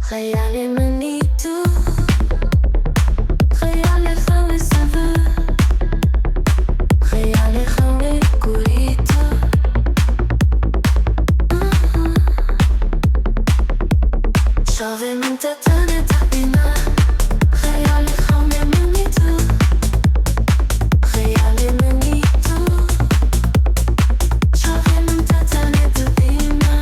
xeyalê minî tu, xeyalê xewê sever, xeyalê xewê kurî tu. Çavê min te tenê tebîne, xeyalê xewê minî tu, xeyalê minî tu. Çavê min te tenê dibîne,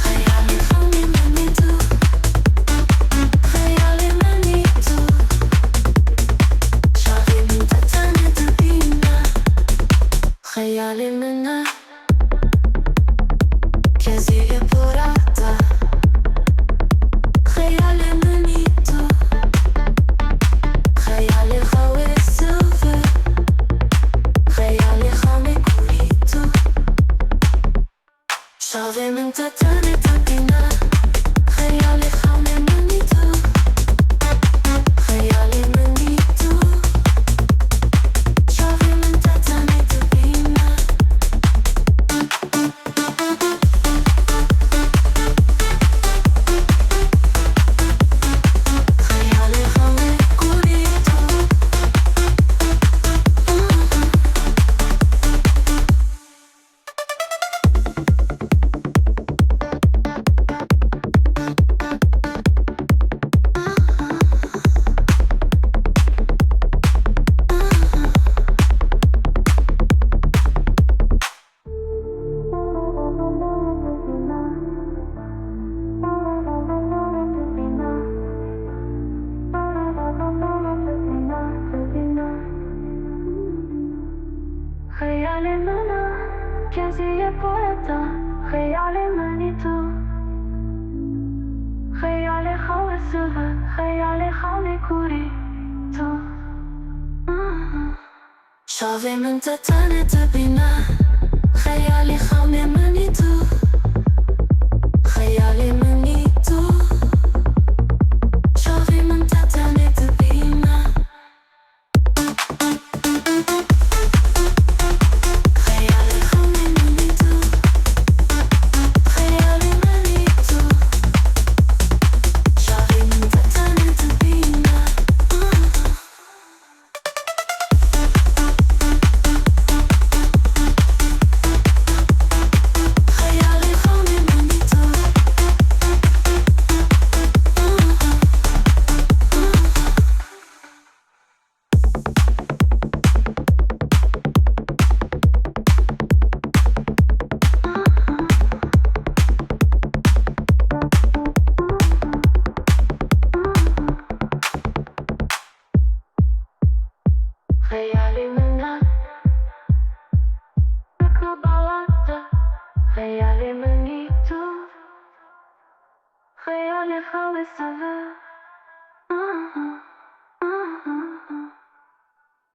xeyalê xewê minî tu, xeyalê minî tu. Çavê min te tenê dibîne, xeyalê min e kesî e porata, xeyalê minî tu, xeyalê xewê sever, xeyalê xewê kurî tu. Çavê min te tenê tebîne, xeyalê xewê minî tu, xeyalê minî tu. Çavê min te tenê dibîne, xeyalê xewê kurî tu. Xeyalê min e kesî e porata, xeyalê minî tu, xeyalê xewê sever, xeyalê xewê kurî tu. Çavê min te tenê dibîne, xeyalê xewê minî tu, xeyalê minî tu. Çavê min te tenê dibîne, xeyalê xewê minî tu, xeyalê minî tu. Çavê min te tenê dibîne, xeyalê xewê minî tu. Xeyalê min e balata, xeyalê minî tu, xeyalê xewê sever.